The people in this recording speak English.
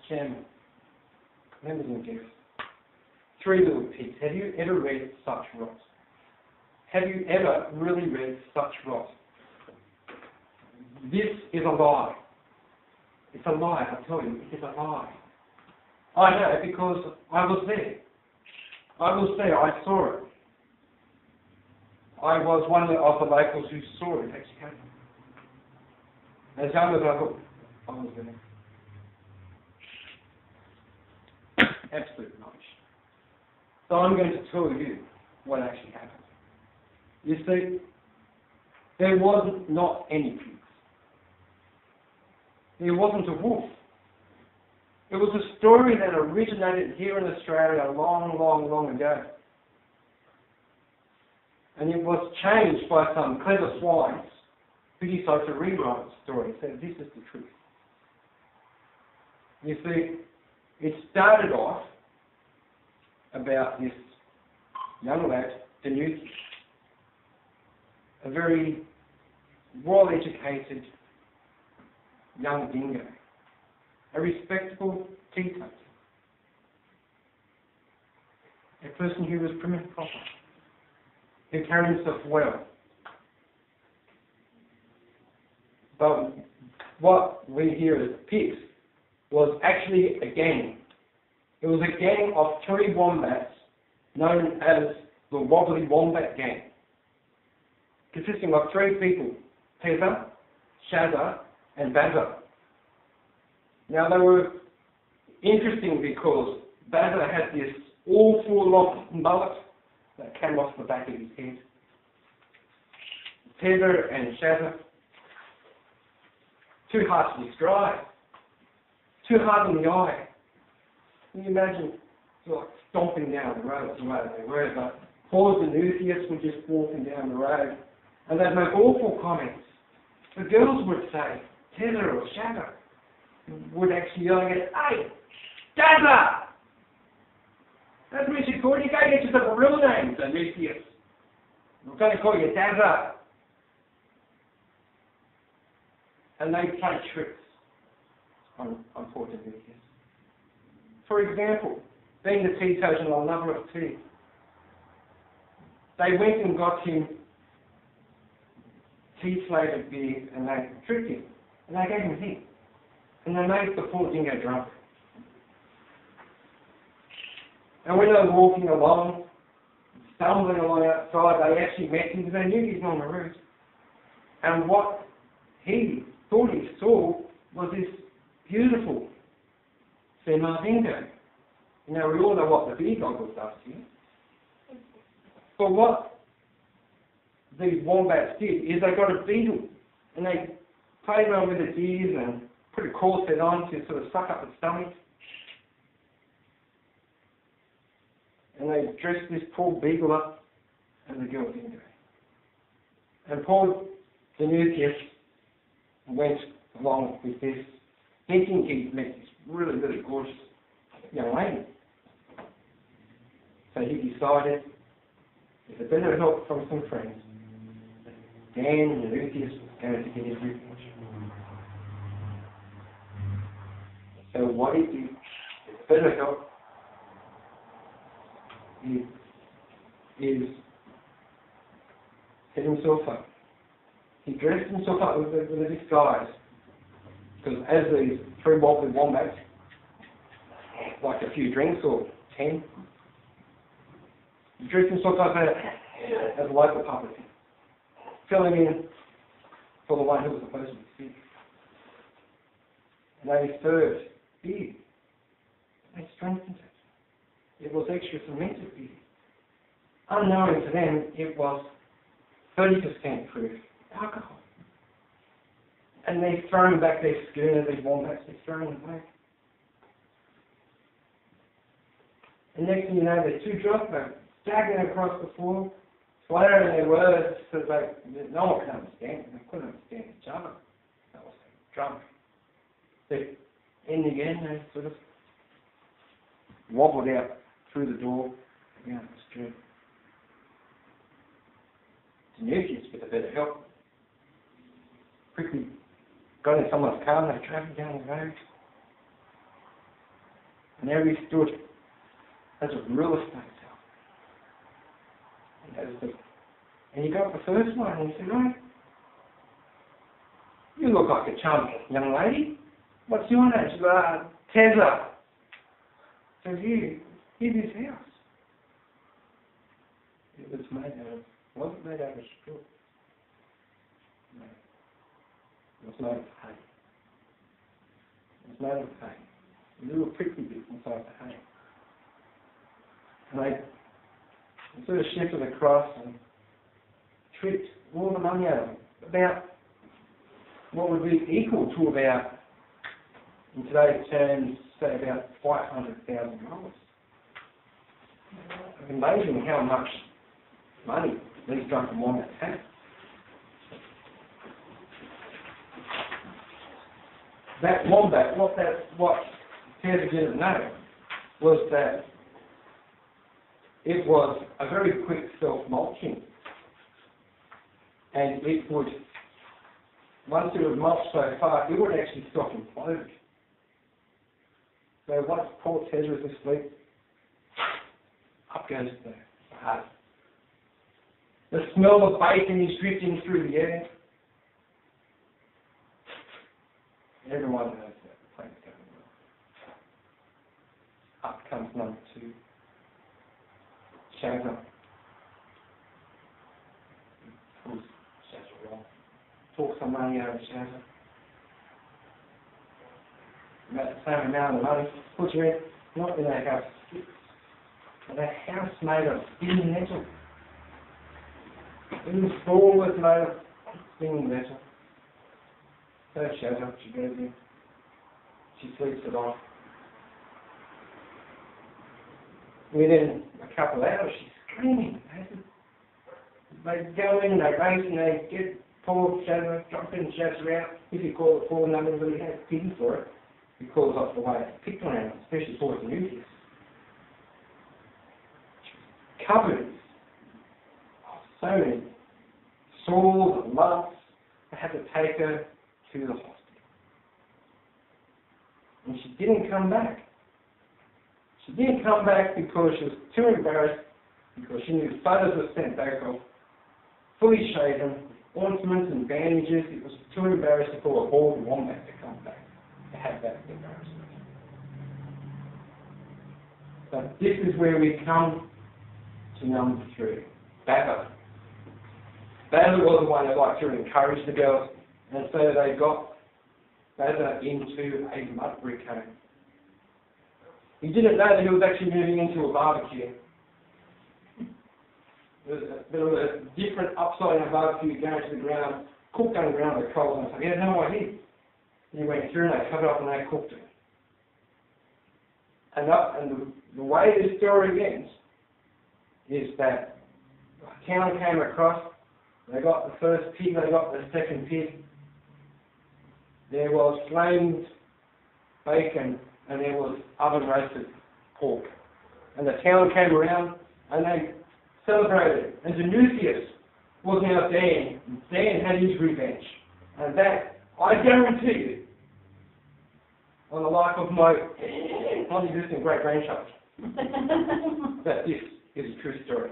Chairman, members and guests, Three Little Pigs. Have you ever read such rot? Have you ever really read such rot? This is a lie. It's a lie, I tell you, it is a lie. I know because I was there. I was there, I saw it. I was one of the locals who saw it actually happen. As young as I was there. Absolute rubbish. So I'm going to tell you what actually happened. You see, there was not any pigs. There wasn't a wolf. It was a story that originated here in Australia long, long, long ago. And it was changed by some clever swines who decided to rewrite the story and said, this is the truth. You see, it started off about this young lad, Dingo, a very well-educated young dingo, a respectable teetotaler, a person who was prim and proper, who carried himself well. But what we hear as pigs was actually a gang. It was a gang of 3 wombats known as the Wobbly Wombat Gang, consisting of 3 people, Tezza, Shazza and Bazza. Now they were interesting because Bazza had this awful long mullet that came off the back of his head. Tezza and Shazza, too hard to describe, too hard in the eye. Can you imagine like stomping down the road the way they were? But Paul and Lucius were just walking down the road and they'd make awful comments. The girls would say, Tezza or Shazza would actually yelling at, hey, Dazza! That's what you should call you. Go get yourself a real name, so Lucius. I'm going to call you Dazza. And they play tricks on poor Lucius. For example, being the teetotaler and a lover of tea, they went and got him tea-flavoured beer and they tricked him. And they gave him a hit. And they made the poor dingo drunk. And when they were walking along, stumbling along outside, they actually met him because they knew he's on the route. And what he thought he saw was this beautiful female dingo. Now we all know what the beer goggles does here. But what these wombats did is they got a beetle and they played around with its ears and put a corset on to sort of suck up its stomach. And they dressed this poor beagle up as a girl dingo. And poor Dionysius went along with this, thinking he'd met this really, really gorgeous young lady. So he decided, with a bit of help from some friends, Dan and Dionysius was going to get his revenge. So what he did, with a bit of help, is set himself up. He dressed himself up with a disguise. Because as these 3 wobbly wombats, like a few drinks or 10, he dressed himself up as a local puppet, filling in for the one who was supposed to be sick. And they served beer. They strengthened it. It was extra fermented beer. Unknown to them, it was 30% proof alcohol. And they're throwing back their schooner, these wombats, they're throwing them back. And next thing you know, they're 2 drunk, they're staggering across the floor, swearing their words, so no one can understand them. They couldn't understand each other. They were drunk. But in the end, they sort of wobbled out through the door down the street. Dionysius, with a bit of help, quickly got in someone's car and they travelled down the road. And there he stood as a real estate salesman. And he got the first one and he said, "Oh, you look like a charming young lady. What's your name?" She said, "Tesla." So here's his house. It was made out of, wasn't made out of straw. No. It was made of hay. It was made of hay. A little prickly bit inside the hay. And they sort of shipped it across and tricked all the money out of it. About what would be equal to about, in today's terms, say about $500,000. It's amazing how much money these drunken wombats had. That wombat, what Tezza didn't know was that it was a very quick self-mulching. And it would, once it would mulch so far, it would actually stop implode. So once poor Tezza is asleep, up goes the heart. The smell of bacon is drifting through the air. Everyone knows that the plane's going well. Up comes number 2. Shazza. Pulls Shazza wrong. Talks some money out of Shazza. About the same amount of money. Puts her in, not in a house, but a house made of spinning metal. In the store was made of spinning metal. So Shazza, she goes in. She sleeps it off. Within a couple of hours, she's screaming. They go in, they race, and they get poor Shazza, drop in Shazza out. If you call it 4 numbers, really has pity for it. It calls off the way it's picked on animals, especially for the nucleus. Covered of so many sores and lumps, they had to take her to the hospital. And she didn't come back. She didn't come back because she was too embarrassed, because she knew photos were sent back of fully shaven, ornaments and bandages. It was too embarrassing for a bald wombat to come back, to have that embarrassment. But this is where we come to number 3, Baba. Baba was the one who liked to encourage the girls, and so they got Baba into a mud brick home. He didn't know that he was actually moving into a barbecue. There was a different upside in a barbecue going to the ground, cooked underground with coals, and so he had no idea. He went through and they cut it up and they cooked it. And the way this story ends is that the town came across, they got the first pig, they got the second pig. There was flamed bacon and there was oven roasted pork. And the town came around and they celebrated. And Danusius was now Dan. Dan had his revenge. And that, I guarantee you, on the life of my non-existent great-grandchild, that this is a true story.